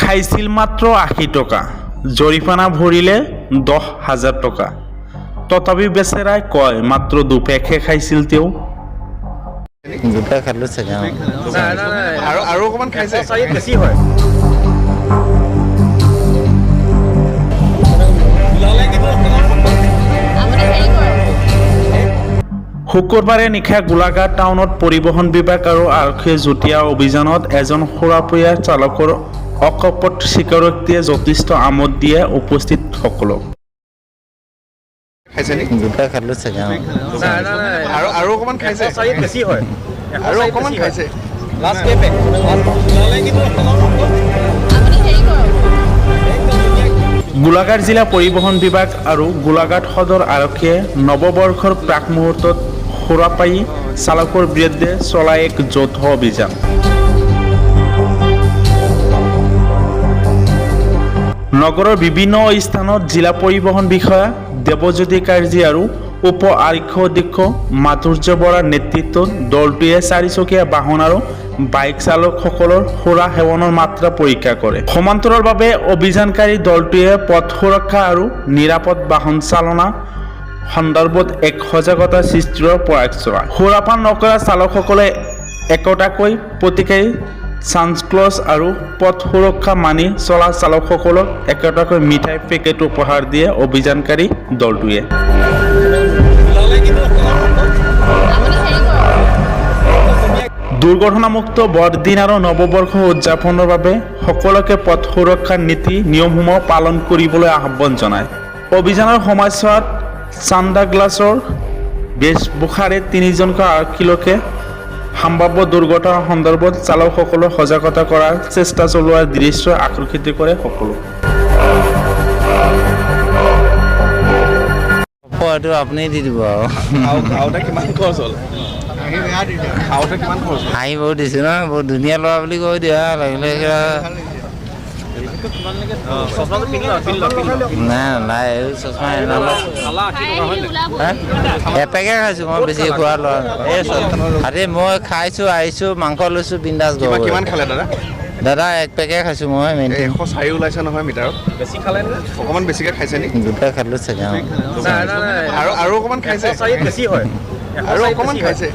খাইছিল মাত্ৰ 80 টকা, জৰিমনা ভৰিলে 10,000 টকা। তথাপি বেচেৰাই কয় মাত্ৰ দুপেকহে খাইছিল তেওঁ। দুটা খালো চাগে আৰু অকমান খাইছে বেছি হয়। শুকুৰবাৰে নিশা গোলাঘাট টাউনত পৰিবহণ বিভাগ আৰু আৰক্ষীৰ যুটীয়া অভিযানত এজন সুৰাপৰীয়া চালকৰ অকপট স্বীকাৰোক্তিয়ে যথেষ্ট আমোদ দিয়ে উপস্থিত সকলক। খাইছে নেকি? দুটা খালো চাগে আৰু অকমান খাইছে বেছি হয়। আৰু অকমান খাইছে লাষ্ট কেপে গোলাঘাট জিলা পৰিবহণ বিভাগ আৰু গোলাঘাট সদৰ আৰক্ষীয়ে নৱবৰ্ষৰ প্ৰাক মুহূৰ্তত সুৰাপায়ী চালকৰ বিৰুদ্ধে চলাই এক যৌথ অভিযান। নগৰৰ বিভিন্ন স্থানত জিলা পৰিবহণ বিষয়া দেৱজ্যোতি কাৰ্জী আৰু উপ আৰক্ষী অধীক্ষক মাধুৰ্য বৰাৰ নেতৃত্বত দলটোৱে চাৰিচকীয়া বাহন আৰু বাইক চালকসকলৰ সুৰা সেৱনৰ মাত্ৰা পৰীক্ষা কৰে। সমান্তৰালভাৱে অভিযানকাৰী দলটোৱে পথ সুৰক্ষা আৰু নিৰাপদ বাহন চালনা সন্দৰ্ভত এক সজাগতা সৃষ্টিৰ প্ৰয়াস চলায়। সুৰাপান নকৰা চালকসকলে একোটাকৈ প্ৰতিকাৰী ছানগ্লাছ আৰু পথ সুৰক্ষা মানি চলা চালকসকলক একোটাকৈ মিঠাই পেকেট উপহাৰ দিয়ে অভিযানকাৰী দলটোৱে। দুৰ্ঘটনামুক্ত বৰদিন আৰু নৱবৰ্ষ উদযাপনৰ বাবে সকলোকে পথ সুৰক্ষাৰ নীতি নিয়মসমূহ পালন কৰিবলৈ আহ্বান জনায়। অভিযানৰ সময়ছোৱাত ছানগ্লাছৰ বেশভূষাৰে 3জনকৈ আৰক্ষীলোকে সম্ভাৱ্য দুৰ্ঘটনাৰ সন্দৰ্ভত চালকসকলক সজাগতা কৰাৰ চেষ্টা চলোৱাৰ দৃশ্য আকৰ্ষিত কৰে সকলো। এইটো আপুনি দি দিব খাওঁতে কিমান খৰচ হ'ল? খাওঁতে কিমান খৰচ হ'ল? হাঁহি বহুত দিছে ন, বহুত ধুনীয়া ল'ৰা বুলি কৈ দিয়া লাগিলে নাই এই চশমা এপেকে খাইছোঁ মই, বেছি খোৱা ল'ৰা এই আৰে মই খাইছোঁ আহিছোঁ মাংস লৈছোঁ বিন্দাছ গ'ল। কিমান খালে দাদা? দাদা এক পেকে খাইছোঁ মই। 104 ওলাইছে নহয় মিটাৰত। বেছি খালে নে? অকমান বেছিকে খাইছে নেকি? দুটা খালো চাগে আৰু অকমান খাইছে বেছি হয়। আৰু অকমান খাইছে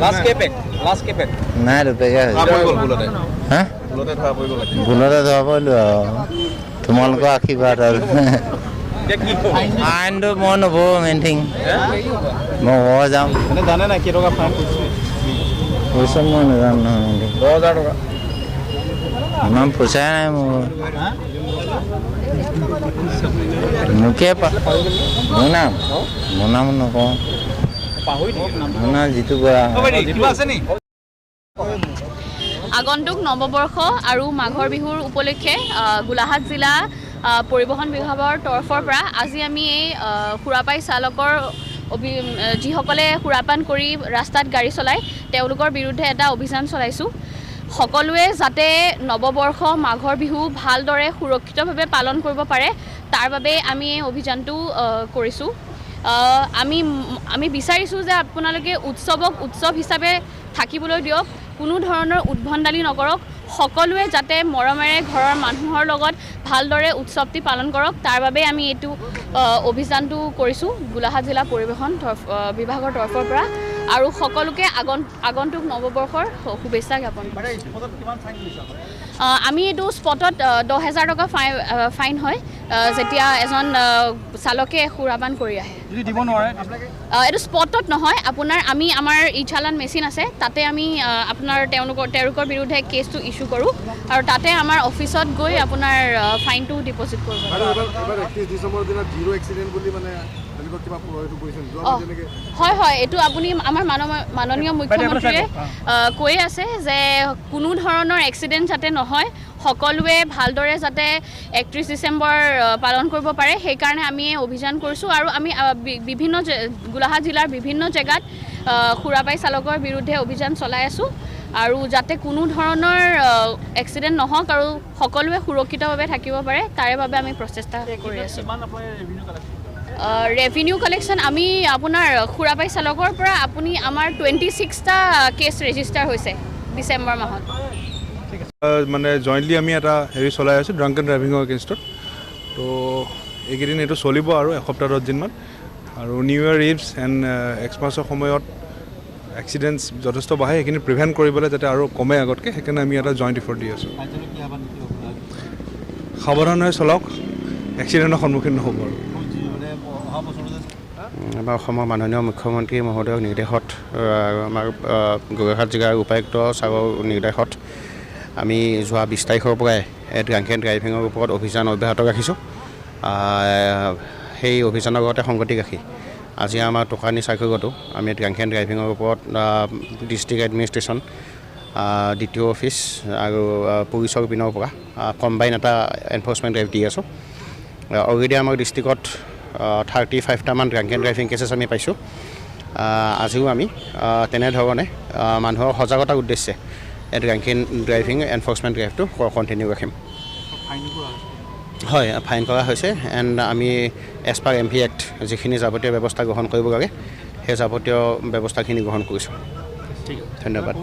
লাষ্ট কেপে নাই দুপেকে খাইছোঁ। ধৰা পৰি গ'ল ভুলতে হা ভুলতে ধৰা পৰি গ'ল। ভুলতে ধৰা পৰিলোঁ আৰু তোমালোকৰ আশীৰ্বাদ আৰু এতিয়া কি হ'ব? আইনটো মই নবহোঁ মেইন থিং মই ঘৰ যাম জানে নাই কেইটকা ফাইন পইচা মই নাজানো নহয় মেইন থিং 10,000 টকা। ইমান পইচাই নাই মোৰ মোকে মোৰ নাম নকওঁ, মোৰ নাম জিতু বৰা। আগন্তুক নৱবৰ্ষ আৰু মাঘৰ বিহুৰ উপলক্ষে গোলাঘাট জিলা পৰিবহণ বিভাগৰ তৰফৰ পৰা আজি আমি এই সুৰাপায়ী চালকৰ যিসকলে সুৰাপান কৰি ৰাস্তাত গাড়ী চলায় তেওঁলোকৰ বিৰুদ্ধে এটা অভিযান চলাইছোঁ। সকলোৱে যাতে নৱবৰ্ষ মাঘৰ বিহু ভালদৰে সুৰক্ষিতভাৱে পালন কৰিব পাৰে তাৰ বাবে আমি এই অভিযানটো কৰিছোঁ। আমি বিচাৰিছোঁ যে আপোনালোকে উৎসৱক উৎসৱ হিচাপে থাকিবলৈ দিয়ক, কোনো ধৰণৰ উদ্ভণ্ডালি নকৰক, সকলোৱে যাতে মৰমেৰে ঘৰৰ মানুহৰ লগত ভালদৰে উৎসৱটি পালন কৰক তাৰ বাবে আমি এইটো অভিযানটো কৰিছোঁ গোলাঘাট জিলা পৰিবহণ বিভাগৰ তৰফৰ পৰা আৰু সকলোকে আগন্তুক নৱবৰ্ষৰ শুভেচ্ছা জ্ঞাপন কৰিছোঁ। আমি এইটো স্পটত 10,000 টকা ফাইন হয় যেতিয়া এজন চালকে সুৰাপান কৰি আহে। এইটো স্পটত নহয়, আমাৰ ই চালান মেচিন আছে, তাতে আমি আপোনাৰ তেওঁলোকৰ বিৰুদ্ধে কেছটো ইছ্যু কৰোঁ আৰু তাতে আমাৰ অফিচত গৈ আপোনাৰ ফাইনটো ডিপজিট কৰিব। হয় এইটো আপুনি আমাৰ মাননীয় মুখ্যমন্ত্ৰীয়ে কৈ আছে যে কোনো ধৰণৰ এক্সিডেণ্ট যাতে নহয়, সকলোৱে ভালদৰে যাতে 31 ডিচেম্বৰ পালন কৰিব পাৰে সেইকাৰণে আমি এই অভিযান কৰিছোঁ আৰু আমি বিভিন্ন গোলাঘাট জিলাৰ বিভিন্ন জেগাত সুৰাপায়ী চালকৰ বিৰুদ্ধে অভিযান চলাই আছোঁ আৰু যাতে কোনো ধৰণৰ এক্সিডেণ্ট নহওক আৰু সকলোৱে সুৰক্ষিতভাৱে থাকিব পাৰে তাৰে বাবে আমি প্ৰচেষ্টা কৰি আছোঁ। ৰেভিনিউ কালেকশ্যন আমি আপোনাৰ সুৰাপায়ী চালকৰ পৰা আমাৰ 26টা কেছ ৰেজিষ্টাৰ হৈছে ডিচেম্বৰ মাহত। মানে জইণ্টলি আমি এটা হেৰি চলাই আছোঁ ড্ৰাংক এণ্ড ড্ৰাইভিঙৰ এগেইনষ্টত তো এইকেইদিন এইটো চলিব আৰু এসপ্তাহ 10 দিনমান আৰু নিউ ইয়েৰ ইভছ এণ্ড এক্সমাছৰ সময়ত এক্সিডেণ্টছ যথেষ্ট বাঢ়ে সেইখিনি প্ৰিভেণ্ট কৰিবলৈ যাতে আৰু কমে আগতকৈ সেইকাৰণে আমি এটা জইণ্ট ইফৰ্ট দি আছোঁ সাৱধানে চলাওক এক্সিডেণ্টৰ সন্মুখীন নহ'ব আৰু আমাৰ অসমৰ মাননীয় মুখ্যমন্ত্ৰী মহোদয়ৰ নিৰ্দেশত আমাৰ গোলাঘাট জিলাৰ উপায়ুক্ত ছাৰৰ নিৰ্দেশত আমি যোৱা 20 তাৰিখৰ পৰাই ড্ৰাংক এণ্ড ড্ৰাইভিঙৰ ওপৰত অভিযান অব্যাহত ৰাখিছোঁ সেই অভিযানৰ লগতে সংগতি ৰাখি আজি আমাৰ টোকানী চাৰ্কলতো আমি ড্ৰাংক এণ্ড ড্ৰাইভিঙৰ ওপৰত ডিষ্ট্ৰিক্ট এডমিনিষ্ট্ৰেশ্যন দ্বিতীয় অফিচ আৰু পুলিচৰ পিনৰ পৰা কম্বাইন এটা এনফৰ্চমেণ্ট ড্ৰাইভ দি আছোঁ অলৰেডি আমাৰ ডিষ্ট্ৰিক্টত 35টামান ড্ৰাংক এণ্ড ড্ৰাইভিং কেছেছ আমি পাইছোঁ আজিও আমি তেনেধৰণে মানুহৰ সজাগতাৰ উদ্দেশ্যে ড্ৰাংক এণ্ড ড্ৰাইভিং এনফৰ্চমেণ্ট ড্ৰাইভটো কণ্টিনিউ ৰাখিম হয় ফাইন কৰা হৈছে এণ্ড আমি এজ পাৰ MP Act যিখিনি যাৱতীয় ব্যৱস্থা গ্ৰহণ কৰিব লাগে সেই যাৱতীয় ব্যৱস্থাখিনি গ্ৰহণ কৰিছোঁ ধন্যবাদ